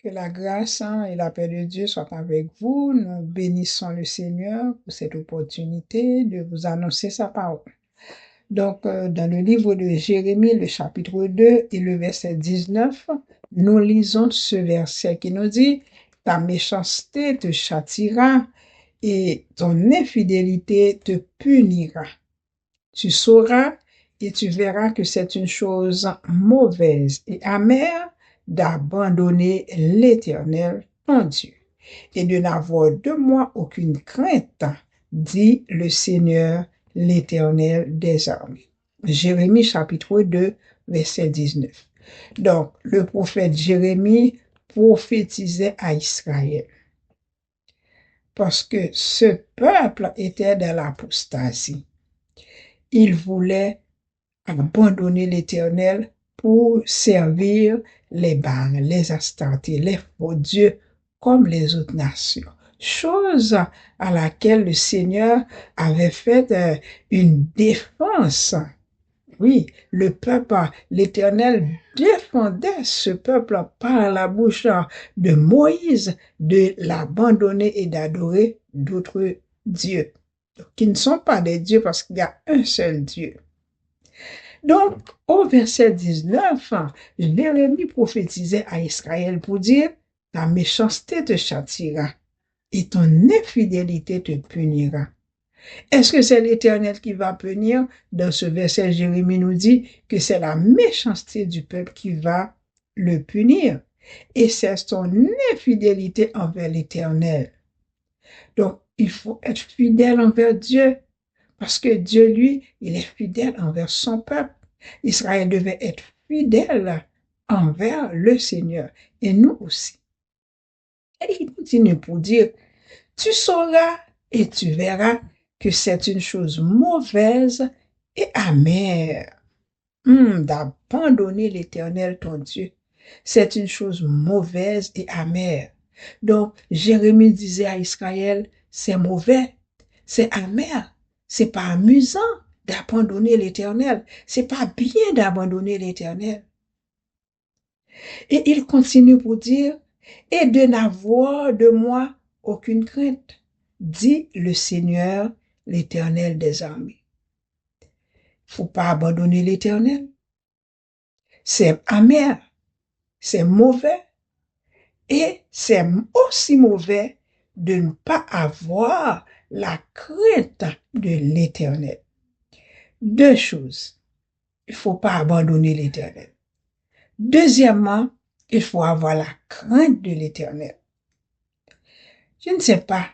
Que la grâce et la paix de Dieu soient avec vous. Nous bénissons le Seigneur pour cette opportunité de vous annoncer sa parole. Donc, dans le livre de Jérémie, le chapitre 2 et le verset 19, nous lisons ce verset qui nous dit « Ta méchanceté te châtiera et ton infidélité te punira. Tu sauras et tu verras que c'est une chose mauvaise et amère d'abandonner l'Éternel, ton Dieu, et de n'avoir de moi aucune crainte, dit le Seigneur, l'Éternel des armées. » Jérémie chapitre 2, verset 19. Donc, le prophète Jérémie prophétisait à Israël parce que ce peuple était dans l'apostasie. Il voulait abandonner l'Éternel pour servir les Baals, les Astartés, les faux dieux comme les autres nations. Chose à laquelle le Seigneur avait fait une défense. Oui, le peuple, l'Éternel défendait ce peuple par la bouche de Moïse de l'abandonner et d'adorer d'autres dieux, qui ne sont pas des dieux parce qu'il y a un seul Dieu. Donc, au verset 19, Jérémie prophétisait à Israël pour dire « Ta méchanceté te châtiera et ton infidélité te punira. » Est-ce que c'est l'Éternel qui va punir? Dans ce verset, Jérémie nous dit que c'est la méchanceté du peuple qui va le punir. Et c'est son infidélité envers l'Éternel. Donc, il faut être fidèle envers Dieu, parce que Dieu, lui, il est fidèle envers son peuple. Israël devait être fidèle envers le Seigneur, et nous aussi. Et il continue pour dire, tu sauras et tu verras que c'est une chose mauvaise et amère d'abandonner l'Éternel ton Dieu. C'est une chose mauvaise et amère. Donc, Jérémie disait à Israël, c'est mauvais, c'est amer, c'est pas amusant d'abandonner l'Éternel, c'est pas bien d'abandonner l'Éternel. Et il continue pour dire, et de n'avoir de moi aucune crainte, dit le Seigneur, l'Éternel des armées. Faut pas abandonner l'Éternel. C'est amer, c'est mauvais, et c'est aussi mauvais de ne pas avoir la crainte de l'Éternel. Deux choses. Il faut pas abandonner l'Éternel. Deuxièmement, il faut avoir la crainte de l'Éternel. Je ne sais pas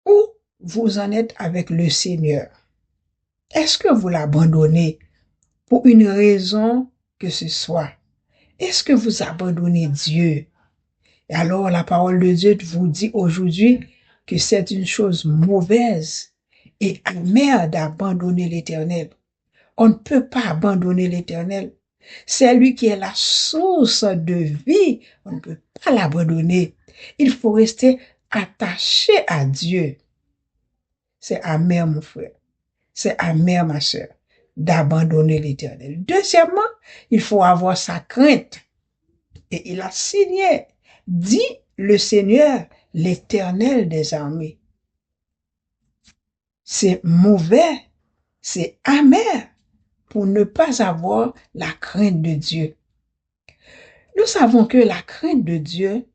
où vous en êtes avec le Seigneur. Est-ce que vous l'abandonnez pour une raison que ce soit? Est-ce que vous abandonnez Dieu? Et alors la parole de Dieu vous dit aujourd'hui que c'est une chose mauvaise et amère d'abandonner l'Éternel. On ne peut pas abandonner l'Éternel. C'est lui qui est la source de vie. On ne peut pas l'abandonner. Il faut rester attaché à Dieu. C'est amer, mon frère. C'est amer, ma sœur, d'abandonner l'Éternel. Deuxièmement, il faut avoir sa crainte. Et il a signé, dit le Seigneur, l'Éternel des armées. C'est mauvais, c'est amer pour ne pas avoir la crainte de Dieu. Nous savons que la crainte de Dieu,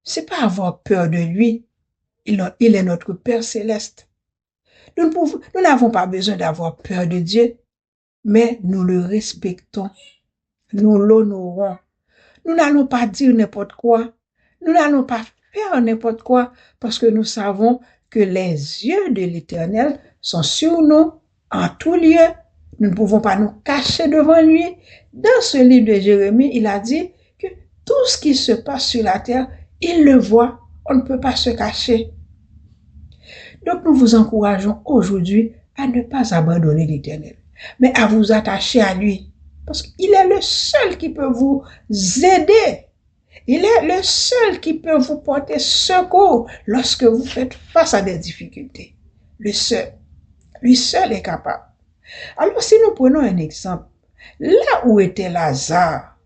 c'est pas avoir peur de lui. Il est notre Père céleste. Nous n'avons pas besoin d'avoir peur de Dieu, mais nous le respectons, nous l'honorons. Nous n'allons pas dire n'importe quoi, nous n'allons pas faire n'importe quoi, parce que nous savons que les yeux de l'Éternel sont sur nous en tout lieu. Nous ne pouvons pas nous cacher devant lui. Dans ce livre de Jérémie, il a dit que tout ce qui se passe sur la terre, il le voit. On ne peut pas se cacher. Donc nous vous encourageons aujourd'hui à ne pas abandonner l'Éternel, mais à vous attacher à lui, parce qu'il est le seul qui peut vous aider. Il est le seul qui peut vous porter secours lorsque vous faites face à des difficultés. Le seul. Lui seul est capable. Alors si nous prenons un exemple, là où était Lazare,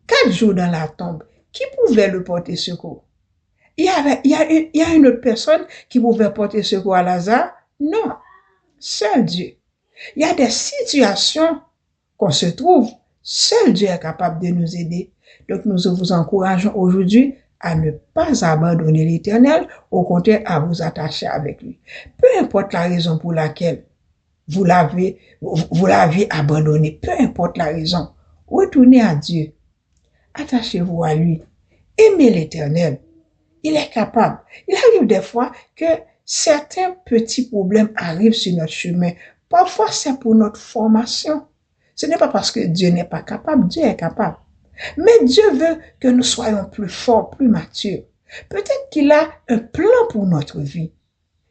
4 jours dans la tombe, qui pouvait le porter secours? Il y a une autre personne qui pouvait porter secours à Lazare? Non, seul Dieu. Il y a des situations qu'on se trouve, seul Dieu est capable de nous aider. Donc nous vous encourageons aujourd'hui à ne pas abandonner l'Éternel, au contraire à vous attacher avec lui. Peu importe la raison pour laquelle vous l'avez abandonné, peu importe la raison, retournez à Dieu, attachez-vous à lui, aimez l'Éternel. Il est capable. Il arrive des fois que certains petits problèmes arrivent sur notre chemin. Parfois, c'est pour notre formation. Ce n'est pas parce que Dieu n'est pas capable, Dieu est capable. Mais Dieu veut que nous soyons plus forts, plus matures. Peut-être qu'il a un plan pour notre vie.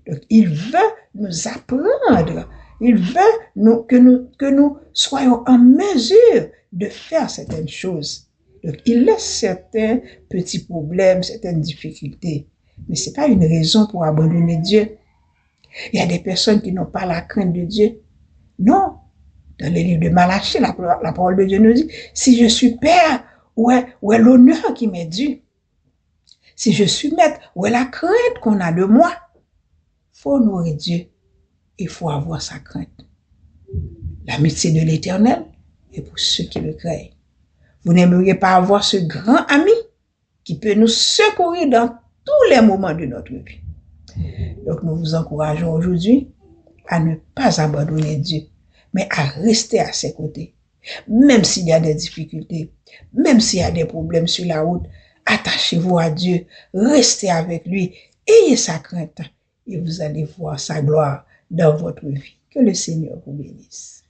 Donc, il veut nous apprendre. Il veut que nous soyons en mesure de faire certaines choses. Donc, il laisse certains petits problèmes, certaines difficultés. Mais ce n'est pas une raison pour abandonner Dieu. Il y a des personnes qui n'ont pas la crainte de Dieu. Non. Dans les livres de Malachie, la parole de Dieu nous dit, si je suis père, où est l'honneur qui m'est dû? Si je suis maître, où est la crainte qu'on a de moi? Faut honorer Dieu. Il faut avoir sa crainte. L'amitié de l'Éternel est pour ceux qui le craignent. Vous n'aimeriez pas avoir ce grand ami qui peut nous secourir dans tous les moments de notre vie. Donc nous vous encourageons aujourd'hui à ne pas abandonner Dieu, mais à rester à ses côtés. Même s'il y a des difficultés, même s'il y a des problèmes sur la route, attachez-vous à Dieu, restez avec lui, ayez sa crainte et vous allez voir sa gloire dans votre vie. Que le Seigneur vous bénisse.